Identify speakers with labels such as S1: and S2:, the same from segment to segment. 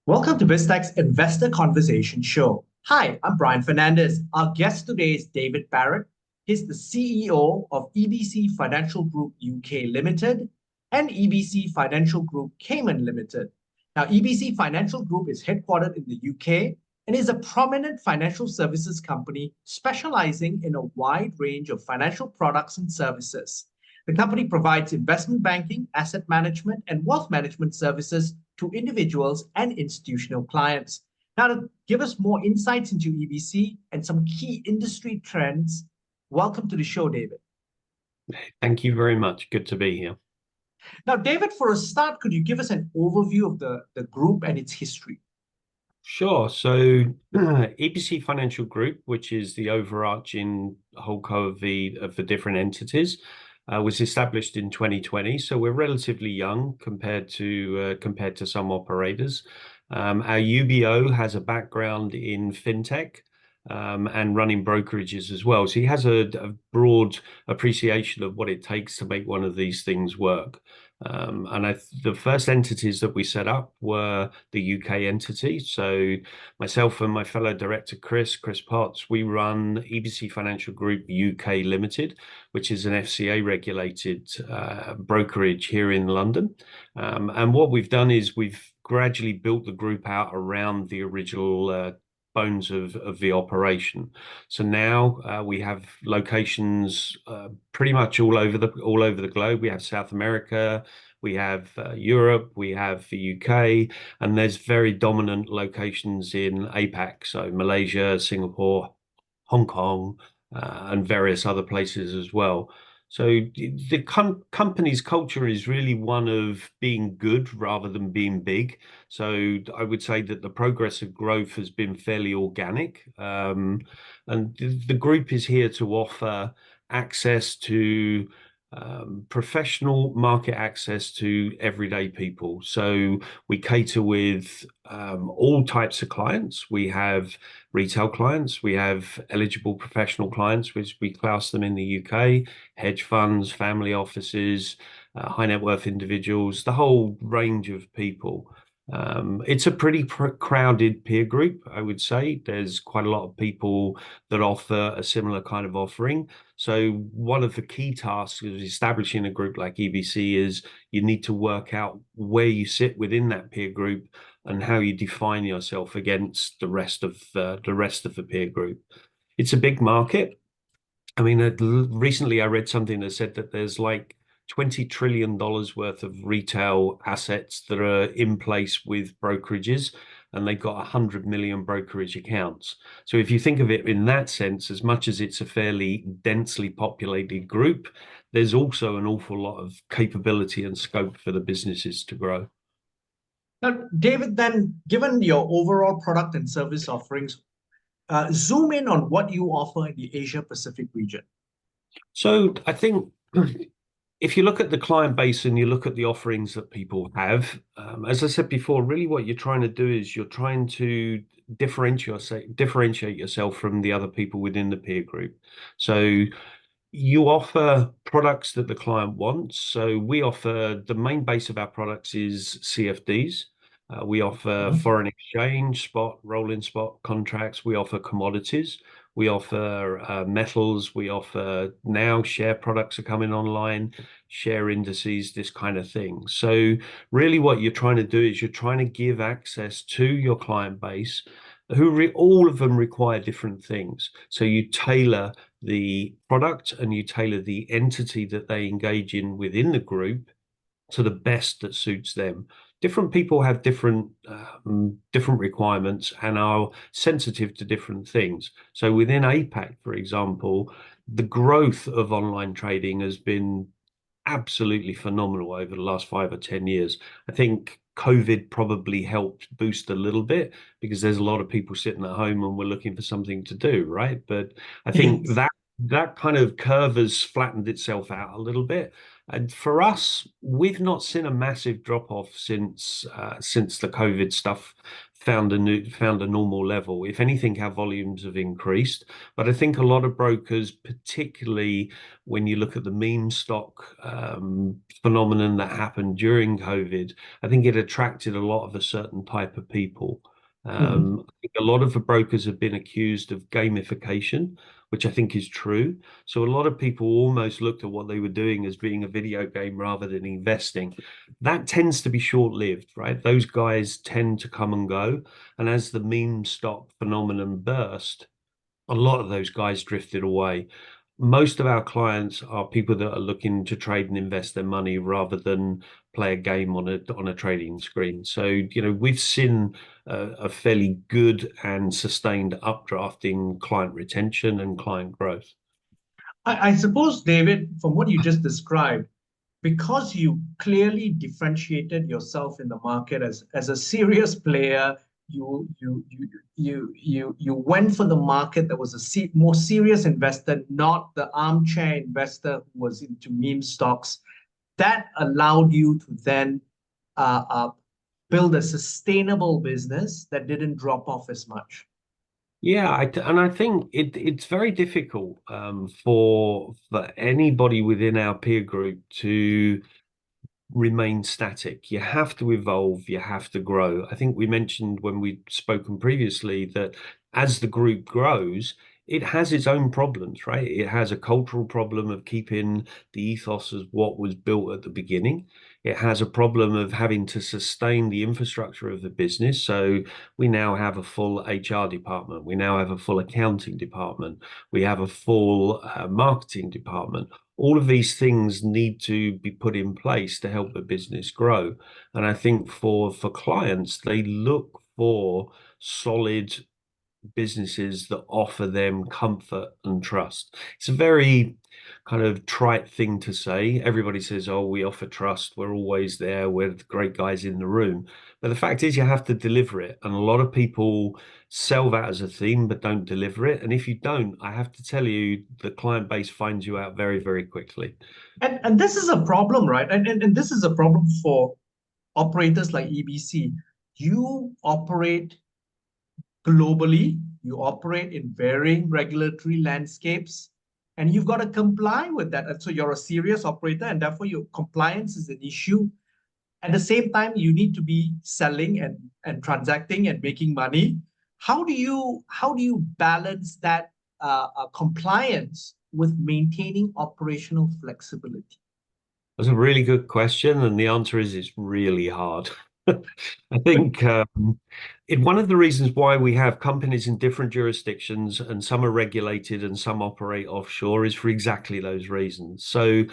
S1: Welcome to Biztech's Investor Conversation Show. Hi, I'm Brian Fernandez. Our guest today is David Barrett. He's the CEO of EBC Financial Group UK Limited and EBC Financial Group Cayman Limited. Now, EBC Financial Group is headquartered in the UK and is a prominent financial services company specializing in a wide range of financial products and services. The company provides investment banking, asset management, and wealth management services to individuals and institutional clients. Now, to give us more insights into EBC and some key industry trends, welcome to the show, David.
S2: Thank you very much. Good to be here.
S1: Now, David, for a start, could you give us an overview of the group and its history?
S2: Sure. So EBC Financial Group, which is the overarching holdco of the different entities, was established in 2020. So we're relatively young compared to some operators. Our UBO has a background in fintech and running brokerages as well. So he has a broad appreciation of what it takes to make one of these things work. The first entities that we set up were the UK entity. So myself and my fellow director, Chris Potts, we run EBC Financial Group UK Limited, which is an FCA regulated brokerage here in London. And what we've done is we've gradually built the group out around the original bones of the operation. So now we have locations pretty much all over the globe. We have South America, we have Europe, we have the UK, and there's very dominant locations in APAC, so Malaysia, Singapore, Hong Kong, and various other places as well. So the company's culture is really one of being good rather than being big. So I would say that the progress of growth has been fairly organic. And the group is here to offer access to professional market access to everyday people. So we cater with all types of clients. We have retail clients, we have eligible professional clients, which we class them in the UK, hedge funds, family offices, high net worth individuals, the whole range of people. It's a pretty crowded peer group, I would say. There's quite a lot of people that offer a similar kind of offering. So one of the key tasks of establishing a group like EBC is you need to work out where you sit within that peer group and how you define yourself against the rest of the peer group. It's a big market. I mean, recently I read something that said that there's like $20 trillion worth of retail assets that are in place with brokerages, and they've got 100 million brokerage accounts. So if you think of it in that sense, as much as it's a fairly densely populated group, there's also an awful lot of capability and scope for the businesses to grow.
S1: Now, David, then, given your overall product and service offerings, zoom in on what you offer in the Asia Pacific region.
S2: So I think if you look at the client base and you look at the offerings that people have, as I said before, really what you're trying to do is you're trying to differentiate yourself from the other people within the peer group. So you offer products that the client wants. So we offer, the main base of our products is CFDs. We offer foreign exchange, spot, rolling spot contracts. We offer commodities. We offer metals. We offer now share products are coming online, share indices, this kind of thing. So really what you're trying to do is you're trying to give access to your client base who all of them require different things. So you tailor the product and you tailor the entity that they engage in within the group to the best that suits them. Different people have different requirements and are sensitive to different things. So within APAC, for example, the growth of online trading has been absolutely phenomenal over the last 5 or 10 years. I think COVID probably helped boost a little bit because there's a lot of people sitting at home and we're looking for something to do, right? But I think that that kind of curve has flattened itself out a little bit. And for us, we've not seen a massive drop off since the COVID stuff found a normal level. If anything, our volumes have increased. But I think a lot of brokers, particularly when you look at the meme stock phenomenon that happened during COVID, I think it attracted a lot of a certain type of people.
S1: Mhm.
S2: I think a lot of the brokers have been accused of gamification, which I think is true. So a lot of people almost looked at what they were doing as being a video game rather than investing. That tends to be short-lived, right? Those guys tend to come and go. And as the meme stock phenomenon burst, a lot of those guys drifted away. Most of our clients are people that are looking to trade and invest their money rather than play a game on a trading screen. So, we've seen a fairly good and sustained updraft in client retention and client growth.
S1: I suppose, David, from what you just described, because you clearly differentiated yourself in the market as a serious player, you went for the market that was more serious investor, not the armchair investor who was into meme stocks. That allowed you to then uh, uh, build a sustainable business that didn't drop off as much.
S2: Yeah, and I think it's very difficult for anybody within our peer group to remain static. You have to evolve, you have to grow. I think we mentioned when we'd spoken previously that as the group grows, it has its own problems, right? It has a cultural problem of keeping the ethos as what was built at the beginning. It has a problem of having to sustain the infrastructure of the business. So we now have a full HR department. We now have a full accounting department. We have a full marketing department. All of these things need to be put in place to help the business grow. And I think for clients, they look for solid businesses that offer them comfort and trust. It's a very kind of trite thing to say. Everybody says, oh, we offer trust. We're always there. We're the great guys in the room. But the fact is, you have to deliver it. And a lot of people sell that as a theme, but don't deliver it. And if you don't, I have to tell you, the client base finds you out very, very quickly.
S1: And this is a problem, right? And this is a problem for operators like EBC. You operate globally, you operate in varying regulatory landscapes, and you've got to comply with that. And so you're a serious operator, and therefore your compliance is an issue. At the same time, you need to be selling and transacting and making money. How do you balance that compliance with maintaining operational flexibility?
S2: That's a really good question, and the answer is it's really hard. I think one of the reasons why we have companies in different jurisdictions and some are regulated and some operate offshore is for exactly those reasons. So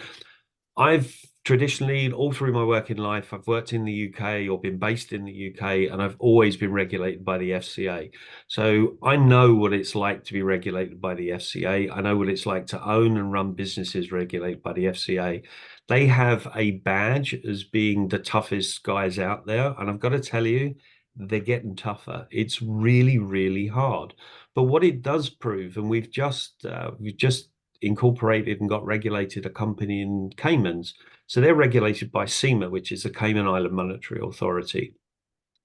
S2: I've traditionally, all through my working life, I've worked in the UK or been based in the UK, and I've always been regulated by the FCA. So I know what it's like to be regulated by the FCA. I know what it's like to own and run businesses regulated by the FCA. They have a badge as being the toughest guys out there. And I've got to tell you, they're getting tougher. It's really, really hard. But what it does prove, and we've just incorporated and got regulated a company in Caymans. So they're regulated by CIMA, which is the Cayman Island Monetary Authority.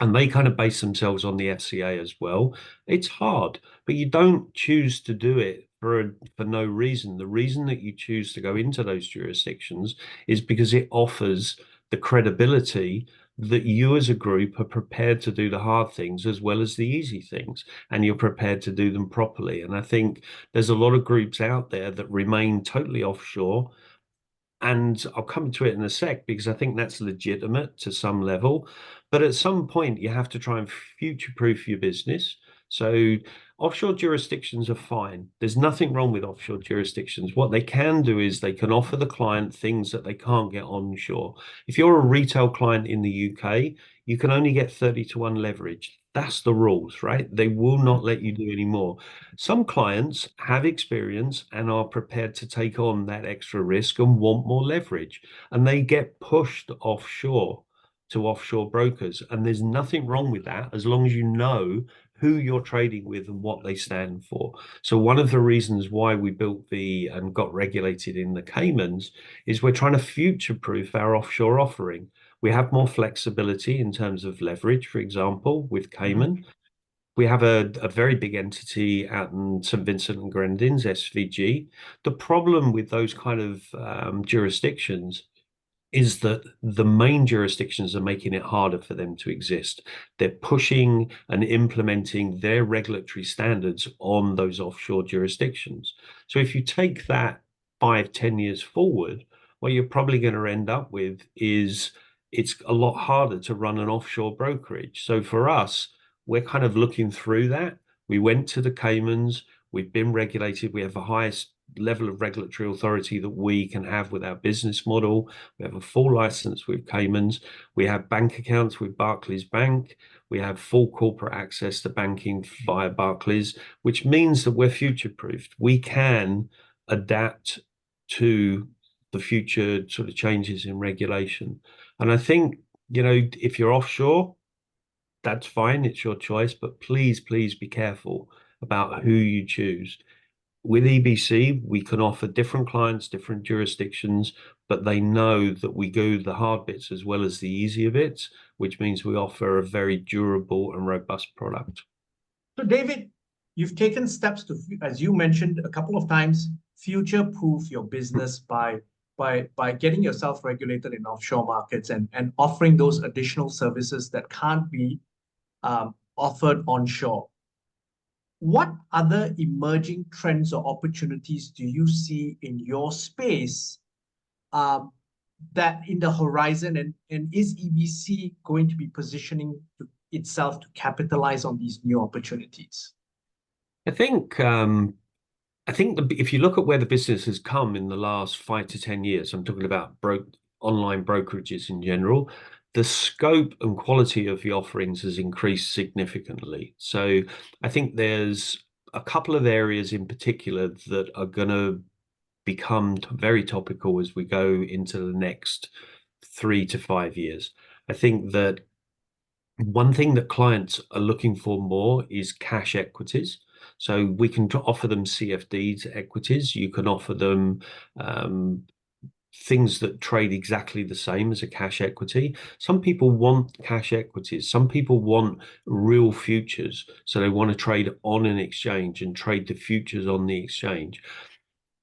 S2: And they kind of base themselves on the FCA as well. It's hard, but you don't choose to do it for no reason. The reason that you choose to go into those jurisdictions is because it offers the credibility that you as a group are prepared to do the hard things as well as the easy things, and you're prepared to do them properly. And I think there's a lot of groups out there that remain totally offshore, and I'll come to it in a sec because I think that's legitimate to some level. But at some point, you have to try and future-proof your business. So offshore jurisdictions are fine. There's nothing wrong with offshore jurisdictions. What they can do is they can offer the client things that they can't get onshore. If you're a retail client in the UK, you can only get 30-1 leverage. That's the rules, right? They will not let you do any more. Some clients have experience and are prepared to take on that extra risk and want more leverage, and they get pushed offshore to offshore brokers. And there's nothing wrong with that as long as you know who you're trading with and what they stand for. So one of the reasons why we built and got regulated in the Caymans is we're trying to future-proof our offshore offering. We have more flexibility in terms of leverage, for example, with Cayman. We have a very big entity out in St. Vincent and Grenadines, SVG. The problem with those kind of jurisdictions is that the main jurisdictions are making it harder for them to exist. They're pushing and implementing their regulatory standards on those offshore jurisdictions. So if you take that 5, 10 years forward, what you're probably going to end up with is it's a lot harder to run an offshore brokerage. So for us, we're kind of looking through that. We went to the Caymans. We've been regulated. We have the highest level of regulatory authority that we can have with our business model. We have a full license with Caymans. We have bank accounts with Barclays Bank. We have full corporate access to banking via Barclays, which means that we're future-proofed. We can adapt to the future sort of changes in regulation. And I think, if you're offshore, that's fine. It's your choice, but please, please be careful about who you choose. With EBC, we can offer different clients, different jurisdictions, but they know that we do the hard bits as well as the easier bits, which means we offer a very durable and robust product.
S1: So, David, you've taken steps to, as you mentioned a couple of times, future-proof your business by getting yourself regulated in offshore markets and offering those additional services that can't be offered onshore. What other emerging trends or opportunities do you see in your space that in the horizon, and is EBC going to be positioning itself to capitalize on these new opportunities?
S2: I think if you look at where the business has come in the last 5 to 10 years, I'm talking about online brokerages in general, the scope and quality of the offerings has increased significantly. So I think there's a couple of areas in particular that are going to become very topical as we go into the next 3 to 5 years. I think that one thing that clients are looking for more is cash equities. So we can offer them CFDs equities. You can offer them things that trade exactly the same as a cash equity. Some people want cash equities. Some people want real futures. So they want to trade on an exchange and trade the futures on the exchange.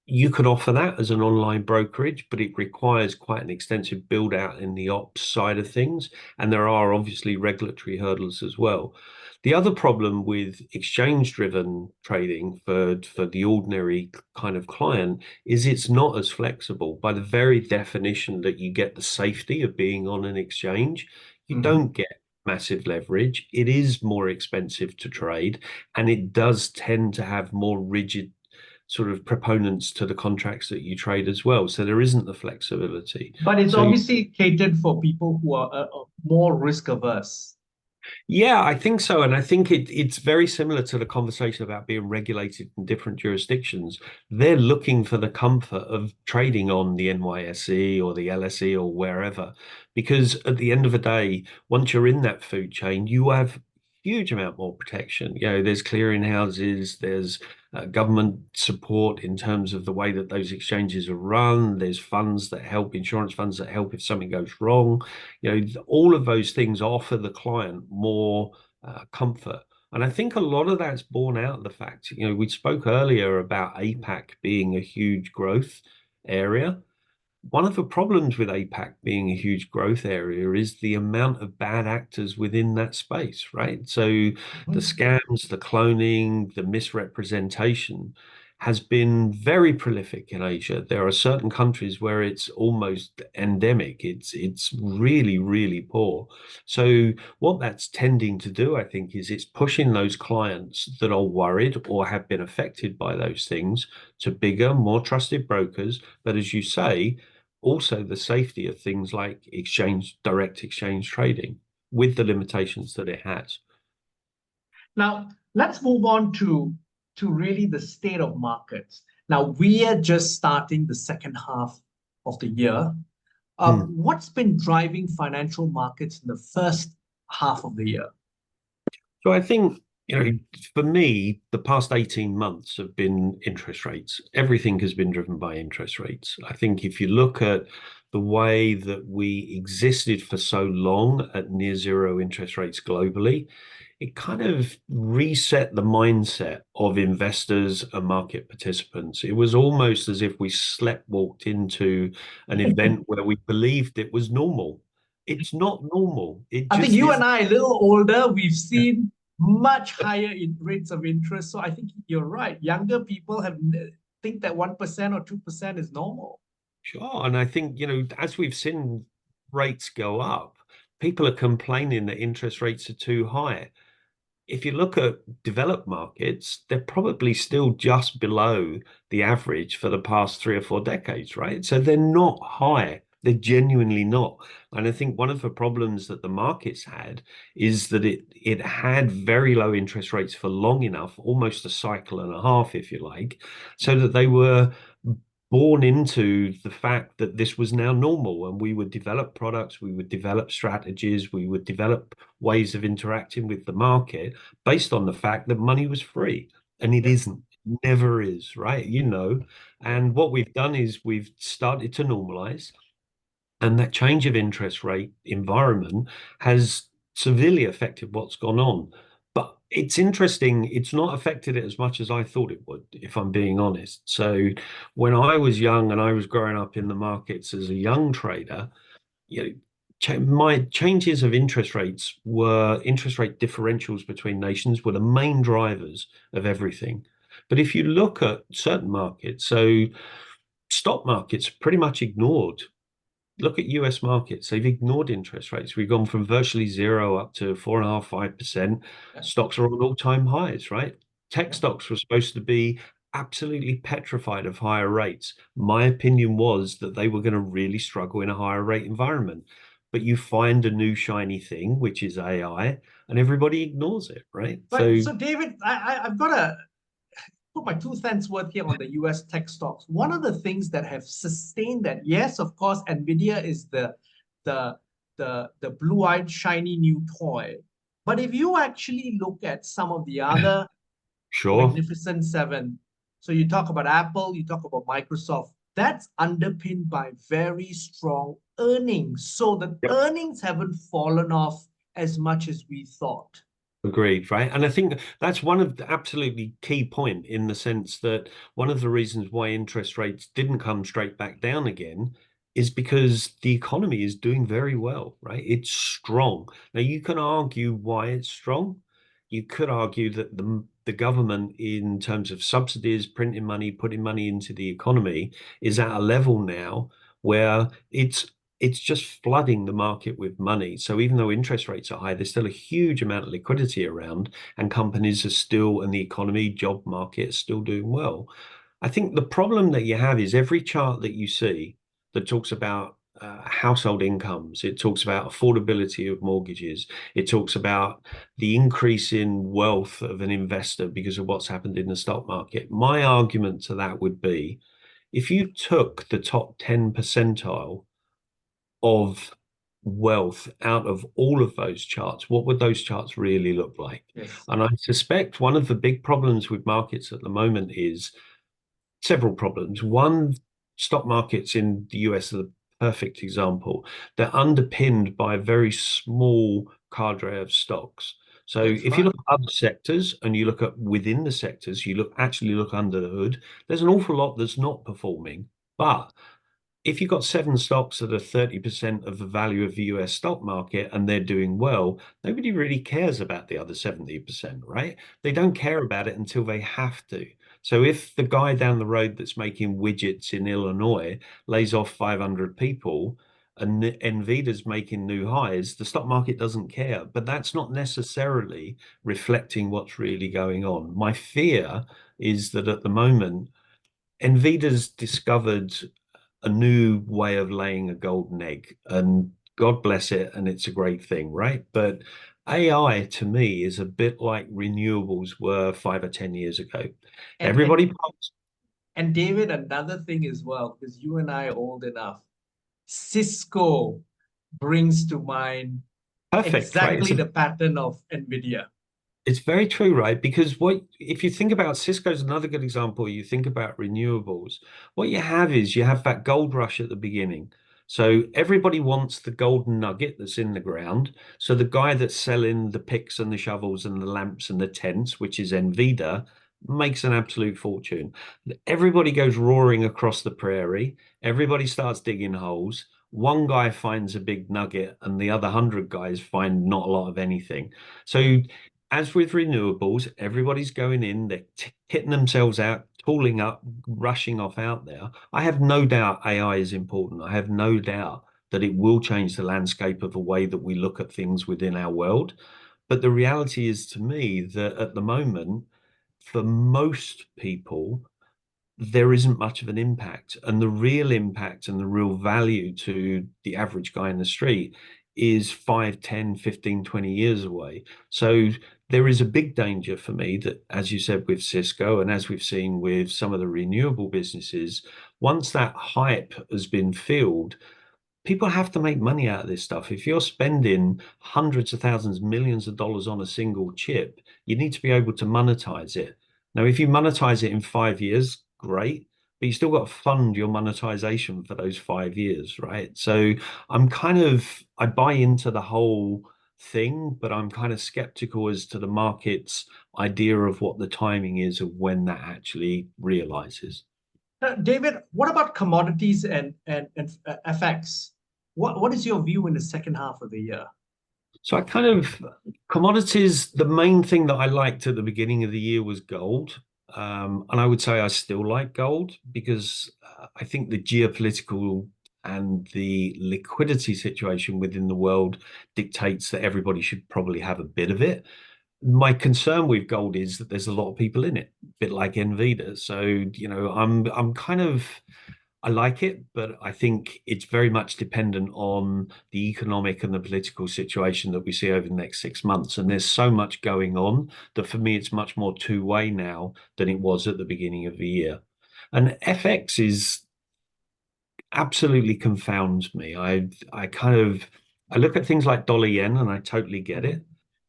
S2: You can offer that as an online brokerage, but it requires quite an extensive build out in the ops side of things. And there are obviously regulatory hurdles as well. The other problem with exchange-driven trading for the ordinary kind of client is it's not as flexible. By the very definition that you get the safety of being on an exchange, you don't get massive leverage. It is more expensive to trade, and it does tend to have more rigid sort of proponents to the contracts that you trade as well. So there isn't the flexibility.
S1: But it's obviously catered for people who are more risk averse.
S2: Yeah, I think so. And I think it's very similar to the conversation about being regulated in different jurisdictions. They're looking for the comfort of trading on the NYSE or the LSE or wherever, because at the end of the day, once you're in that food chain, you have huge amount more protection. There's clearing houses, there's government support in terms of the way that those exchanges are run. There's funds that help, insurance funds that help if something goes wrong. All of those things offer the client more comfort. And I think a lot of that's borne out of the fact, we spoke earlier about APAC being a huge growth area. One of the problems with APAC being a huge growth area is the amount of bad actors within that space, right? So the scams, the cloning, the misrepresentation has been very prolific in Asia. There are certain countries where it's almost endemic. It's really, really poor. So what that's tending to do, I think, is it's pushing those clients that are worried or have been affected by those things to bigger, more trusted brokers. But as you say, also the safety of things like direct exchange trading with the limitations that it has.
S1: Now, let's move on to really the state of markets. Now, we are just starting the second half of the year. What's been driving financial markets in the first half of the year?
S2: So I think For me, the past 18 months have been interest rates. Everything has been driven by interest rates. I think if you look at the way that we existed for so long at near zero interest rates globally, it kind of reset the mindset of investors and market participants. It was almost as if we slept walked into an event where we believed it was normal. It's not normal. It
S1: I think
S2: just
S1: you
S2: is.
S1: and I, a little older, we've seen much higher rates of interest. So I think you're right. Younger people think that 1% or 2% is normal.
S2: Sure. And I think, as we've seen rates go up, people are complaining that interest rates are too high. If you look at developed markets, they're probably still just below the average for the past 3 or 4 decades, right? So they're not high. They're genuinely not. And I think one of the problems that the markets had is that it had very low interest rates for long enough, almost a cycle and a half, if you like, so that they were born into the fact that this was now normal, and we would develop products, we would develop strategies, we would develop ways of interacting with the market based on the fact that money was free. And it
S1: Yeah.
S2: isn't, never is, right?
S1: Yeah.
S2: And what we've done is we've started to normalize, and that change of interest rate environment has severely affected what's gone on. But it's interesting, it's not affected it as much as I thought it would, if I'm being honest. So when I was young and I was growing up in the markets as a young trader, you know, my changes of interest rate differentials between nations were the main drivers of everything. But if you look at certain markets, so stock markets pretty much ignored. Look at US markets. They've ignored interest rates. We've gone from virtually zero up to 4.5%, 5%.
S1: Yeah.
S2: Stocks are on all-time highs, right? Tech
S1: Yeah.
S2: stocks were supposed to be absolutely petrified of higher rates. My opinion was that they were going to really struggle in a higher rate environment. But you find a new shiny thing, which is AI, and everybody ignores it, right?
S1: But
S2: So
S1: so David, I've got to put my 2 cents worth here on the US tech stocks. One of the things that have sustained that, yes, of course, Nvidia is the the blue-eyed shiny new toy. But if you actually look at some of the other
S2: sure.
S1: Magnificent Seven, so you talk about Apple, you talk about Microsoft, that's underpinned by very strong earnings. So the
S2: Yep.
S1: earnings haven't fallen off as much as we thought.
S2: Agreed, right? And I think that's one of the absolutely key point, in the sense that one of the reasons why interest rates didn't come straight back down again is because the economy is doing very well, right? It's strong. Now you can argue why it's strong. You could argue that the government, in terms of subsidies, printing money, putting money into the economy, is at a level now where it's just flooding the market with money. So even though interest rates are high, there's still a huge amount of liquidity around, and companies are still, and the economy, job market is still doing well. I think the problem that you have is every chart that you see that talks about household incomes, it talks about affordability of mortgages, it talks about the increase in wealth of an investor because of what's happened in the stock market. My argument to that would be, if you took the top 10 percentile of wealth out of all of those charts, what would those charts really look like?
S1: Yes.
S2: And I suspect one of the big problems with markets at the moment is several problems. One, stock markets in the US are the perfect example. They're underpinned by a very small cadre of stocks. So
S1: That's
S2: if you
S1: right.
S2: look at other sectors and you look at within the sectors, actually look under the hood, there's an awful lot that's not performing. But if you've got seven stocks that are 30% of the value of the US stock market and they're doing well, nobody really cares about the other 70%, right? They don't care about it until they have to. So if the guy down the road that's making widgets in Illinois lays off 500 people and Nvidia's making new highs, the stock market doesn't care. But that's not necessarily reflecting what's really going on. My fear is that at the moment, Nvidia's discovered a new way of laying a golden egg, and God bless it, and it's a great thing, right? But AI to me is a bit like renewables were 5 or 10 years ago.
S1: And
S2: Everybody
S1: and
S2: pops.
S1: and David, another thing as well, because you and I are old enough, Cisco brings to mind
S2: Perfect, right?
S1: exactly the pattern of NVIDIA.
S2: It's very true, right? Because what if you think about Cisco's another good example, you think about renewables, what you have is you have that gold rush at the beginning. So everybody wants the golden nugget that's in the ground. So the guy that's selling the picks and the shovels and the lamps and the tents, which is Nvidia, makes an absolute fortune. Everybody goes roaring across the prairie. Everybody starts digging holes. One guy finds a big nugget and the other 100 guys find not a lot of anything. So as with renewables, everybody's going in, they're hitting themselves out, tooling up, rushing off out there. I have no doubt AI is important. I have no doubt that it will change the landscape of the way that we look at things within our world. But the reality is to me that at the moment, for most people, there isn't much of an impact. And the real impact and the real value to the average guy in the street is 5, 10, 15, 20 years away. So there is a big danger for me that, as you said, with Cisco, and as we've seen with some of the renewable businesses, once that hype has been filled, people have to make money out of this stuff. If you're spending hundreds of thousands, millions of dollars on a single chip, you need to be able to monetize it. Now, if you monetize it in 5 years, great, but you still got to fund your monetization for those 5 years, right? So I buy into the whole thing, but I'm kind of skeptical as to the market's idea of what the timing is of when that actually realizes.
S1: David, what about commodities and FX? What is your view in the second half of the year?
S2: So commodities, the main thing that I liked at the beginning of the year was gold. And I would say I still like gold because I think the geopolitical and the liquidity situation within the world dictates that everybody should probably have a bit of it. My concern with gold is that there's a lot of people in it, a bit like Nvidia. So, I like it, but I think it's very much dependent on the economic and the political situation that we see over the next 6 months. And there's so much going on that for me, it's much more two-way now than it was at the beginning of the year. And FX is absolutely confounds me. I look at things like dollar yen and I totally get it.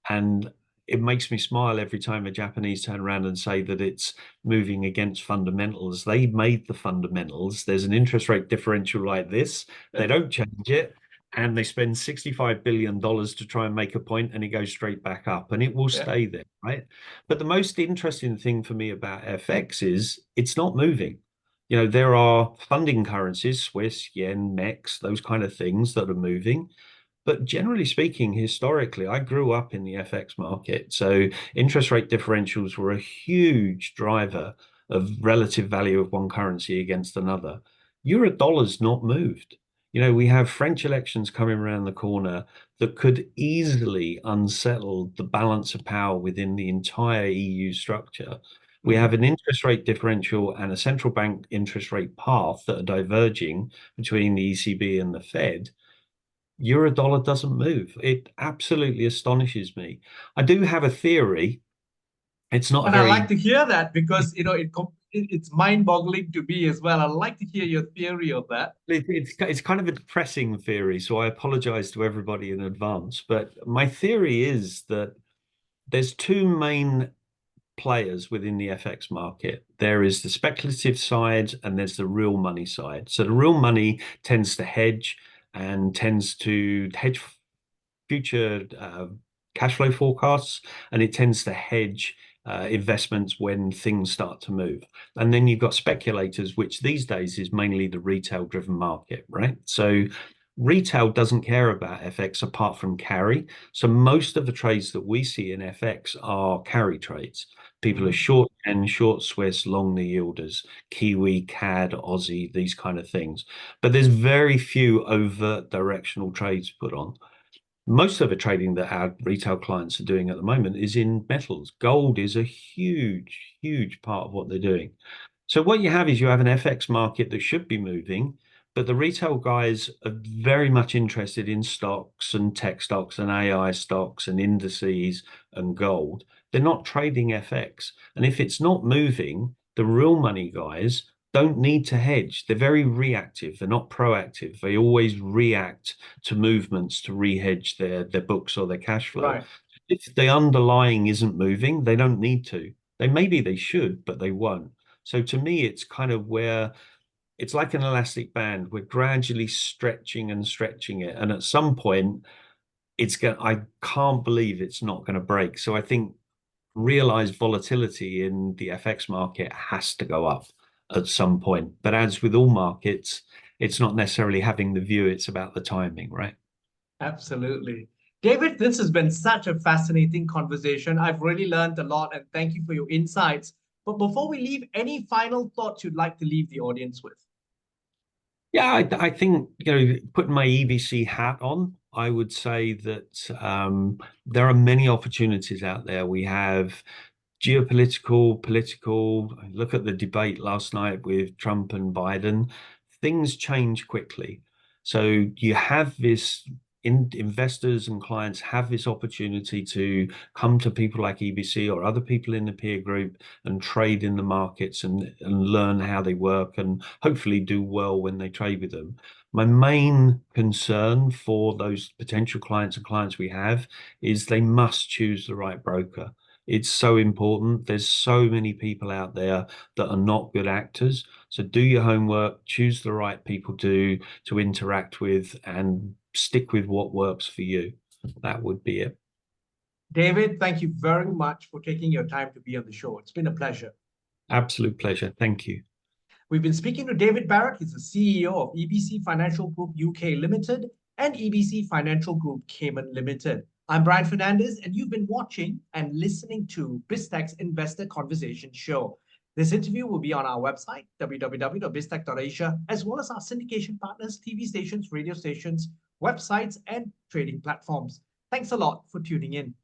S2: And it makes me smile every time a Japanese turn around and say that it's moving against fundamentals. They made the fundamentals. There's an interest rate differential like this. They don't change it. And they spend $65 billion to try and make a point, and it goes straight back up and it will
S1: Yeah.
S2: stay there, right? But the most interesting thing for me about FX is it's not moving. There are funding currencies, Swiss, yen, MEX, those kind of things that are moving. But generally speaking, historically, I grew up in the FX market. So interest rate differentials were a huge driver of relative value of one currency against another. Euro dollar's not moved. We have French elections coming around the corner that could easily unsettle the balance of power within the entire EU structure. We have an interest rate differential and a central bank interest rate path that are diverging between the ECB and the Fed. Euro dollar doesn't move. It absolutely astonishes me. I do have a theory. It's not a
S1: And I like
S2: very
S1: to hear that because it's mind-boggling to me as well. I'd like to hear your theory of that.
S2: it's kind of a depressing theory, so I apologize to everybody in advance. But my theory is that there's two main players within the FX market. There is the speculative side and there's the real money side. So the real money tends to hedge and tends to hedge future cash flow forecasts, and it tends to hedge investments when things start to move. And then you've got speculators, which these days is mainly the retail driven market, right? So retail doesn't care about FX apart from carry. So most of the trades that we see in FX are carry trades. People are short and short Swiss, long the yielders, Kiwi, CAD, Aussie, these kind of things. But there's very few overt directional trades put on. Most of the trading that our retail clients are doing at the moment is in metals. Gold is a huge, huge part of what they're doing. So what you have is you have an FX market that should be moving, but the retail guys are very much interested in stocks and tech stocks and AI stocks and indices and gold. They're not trading FX. And if it's not moving, the real money guys don't need to hedge. They're very reactive. They're not proactive. They always react to movements to re-hedge their books or their cash flow.
S1: Right.
S2: if the underlying isn't moving, they don't need to. Maybe they should, but they won't. So to me, it's kind of where it's like an elastic band. We're gradually stretching and stretching it. And at some point, I can't believe it's not going to break. So I think realized volatility in the FX market has to go up at some point. But as with all markets, it's not necessarily having the view, it's about the timing, right?
S1: Absolutely. David, this has been such a fascinating conversation. I've really learned a lot and thank you for your insights. But before we leave, any final thoughts you'd like to leave the audience with?
S2: Yeah, I think, putting my EBC hat on, I would say that there are many opportunities out there. We have geopolitical, political. Look at the debate last night with Trump and Biden. Things change quickly. So you have this investors and clients have this opportunity to come to people like EBC or other people in the peer group and trade in the markets and learn how they work and hopefully do well when they trade with them. My main concern for those potential clients and clients we have is they must choose the right broker. It's so important. There's so many people out there that are not good actors. So do your homework, choose the right people to interact with, and stick with what works for you. That would be it.
S1: David, thank you very much for taking your time to be on the show. It's been a pleasure.
S2: Absolute pleasure. Thank you.
S1: We've been speaking to David Barrett. He's the CEO of EBC Financial Group UK Limited and EBC Financial Group Cayman Limited. I'm Brian Fernandez, and you've been watching and listening to Biztech's Investor Conversation Show. This interview will be on our website, www.biztech.asia, as well as our syndication partners, TV stations, radio stations, websites, and trading platforms. Thanks a lot for tuning in.